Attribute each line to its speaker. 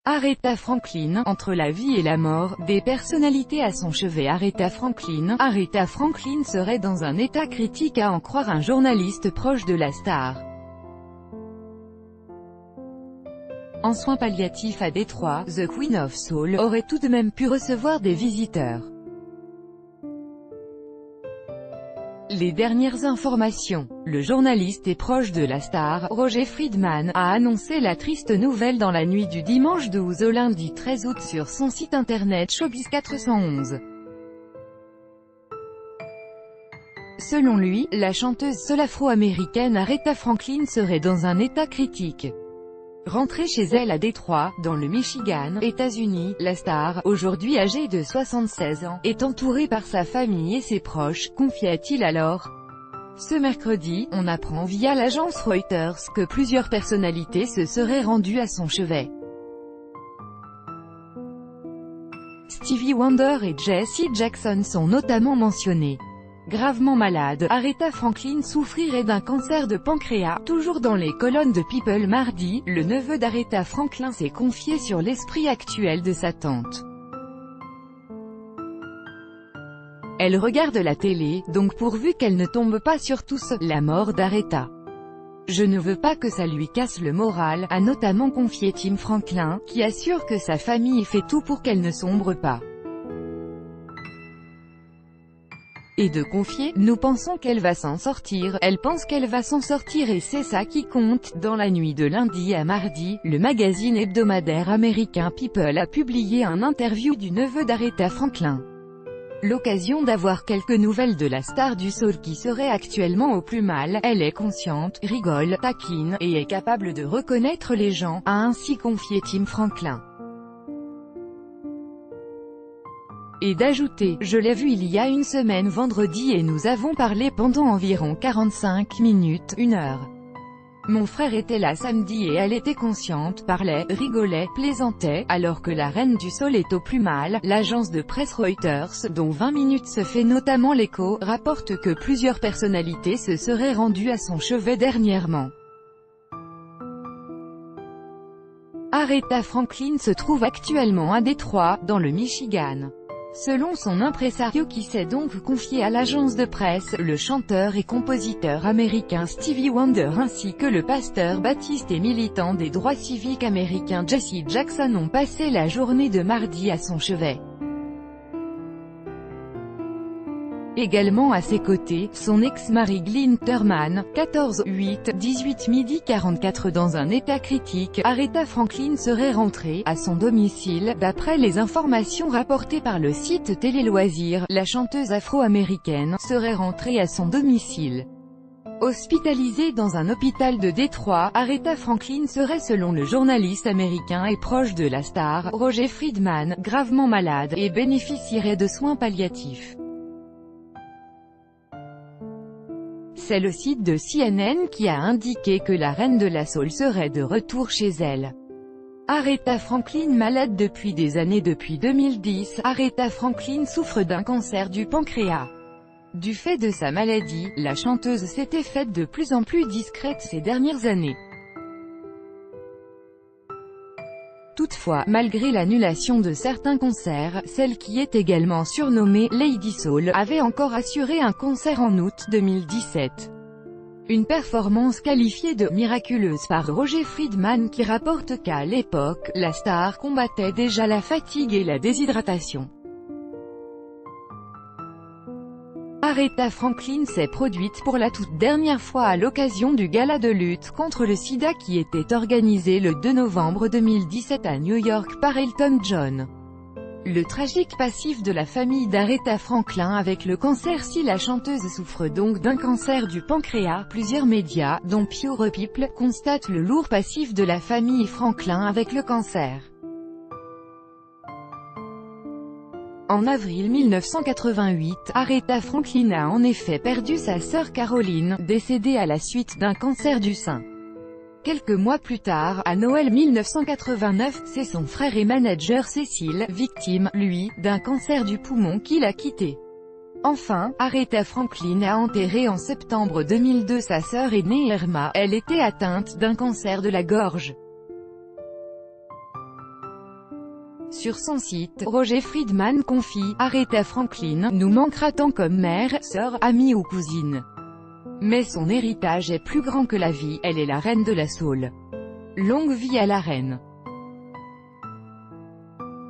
Speaker 1: Aretha Franklin, entre la vie et la mort, des personnalités à son chevet. Aretha Franklin serait dans un état critique à en croire un journaliste proche de la star. En soins palliatifs à Détroit, The Queen of Soul aurait tout de même pu recevoir des visiteurs. Les dernières informations. Le journaliste et proche de la star, Roger Friedman, a annoncé la triste nouvelle dans la nuit du dimanche 12 au lundi 13 août sur son site internet Showbiz 411. Selon lui, la chanteuse soul afro-américaine Aretha Franklin serait dans un état critique. Rentrée chez elle à Détroit, dans le Michigan, États-Unis, la star, aujourd'hui âgée de 76 ans, est entourée par sa famille et ses proches, confia-t-il alors. Ce mercredi, on apprend via l'agence Reuters que plusieurs personnalités se seraient rendues à son chevet. Stevie Wonder et Jesse Jackson sont notamment mentionnés. Gravement malade, Aretha Franklin souffrirait d'un cancer de pancréas. Toujours dans les colonnes de People mardi, le neveu d'Aretha Franklin s'est confié sur l'esprit actuel de sa tante. Elle regarde la télé, donc pourvu qu'elle ne tombe pas sur tous, la mort d'Aretha. Je ne veux pas que ça lui casse le moral, a notamment confié Tim Franklin, qui assure que sa famille fait tout pour qu'elle ne sombre pas. Et de confier, nous pensons qu'elle va s'en sortir, elle pense qu'elle va s'en sortir et c'est ça qui compte. Dans la nuit de lundi à mardi, le magazine hebdomadaire américain People a publié un interview du neveu d'Aretha Franklin. L'occasion d'avoir quelques nouvelles de la star du soul qui serait actuellement au plus mal. Elle est consciente, rigole, taquine, et est capable de reconnaître les gens, a ainsi confié Tim Franklin. Et d'ajouter, je l'ai vue il y a une semaine vendredi et nous avons parlé pendant environ 45 minutes, 1 heure. Mon frère était là samedi et elle était consciente, parlait, rigolait, plaisantait, alors que la reine du soul est au plus mal. L'agence de presse Reuters, dont 20 minutes se fait notamment l'écho, rapporte que plusieurs personnalités se seraient rendues à son chevet dernièrement. Aretha Franklin se trouve actuellement à Détroit, dans le Michigan. Selon son impresario qui s'est donc confié à l'agence de presse, le chanteur et compositeur américain Stevie Wonder ainsi que le pasteur baptiste et militant des droits civiques américains Jesse Jackson ont passé la journée de mardi à son chevet. Également à ses côtés, son ex-mari Glynn Turman, 14-8-18 midi 44 dans un état critique. Aretha Franklin serait rentrée à son domicile. D'après les informations rapportées par le site Télé Loisirs, la chanteuse afro-américaine serait rentrée à son domicile. Hospitalisée dans un hôpital de Détroit, Aretha Franklin serait selon le journaliste américain et proche de la star, Roger Friedman, gravement malade, et bénéficierait de soins palliatifs. C'est le site de CNN qui a indiqué que la reine de la soul serait de retour chez elle. Aretha Franklin malade depuis des années. Depuis 2010, Aretha Franklin souffre d'un cancer du pancréas. Du fait de sa maladie, la chanteuse s'était faite de plus en plus discrète ces dernières années. Toutefois, malgré l'annulation de certains concerts, celle qui est également surnommée Lady Soul avait encore assuré un concert en août 2017. Une performance qualifiée de miraculeuse par Roger Friedman qui rapporte qu'à l'époque, la star combattait déjà la fatigue et la déshydratation. Aretha Franklin s'est produite pour la toute dernière fois à l'occasion du gala de lutte contre le sida qui était organisé le 2 novembre 2017 à New York par Elton John. Le tragique passif de la famille d'Aretha Franklin avec le cancer. Si la chanteuse souffre donc d'un cancer du pancréas, plusieurs médias, dont Pure People, constatent le lourd passif de la famille Franklin avec le cancer. En avril 1988, Aretha Franklin a en effet perdu sa sœur Caroline, décédée à la suite d'un cancer du sein. Quelques mois plus tard, à Noël 1989, c'est son frère et manager Cecil, victime, lui, d'un cancer du poumon qui l'a quitté. Enfin, Aretha Franklin a enterré en septembre 2002 sa sœur aînée Irma, elle était atteinte d'un cancer de la gorge. Sur son site, Roger Friedman confie « Aretha Franklin nous manquera tant comme mère, sœur, amie ou cousine. Mais son héritage est plus grand que la vie, elle est la reine de la soul. Longue vie à la reine.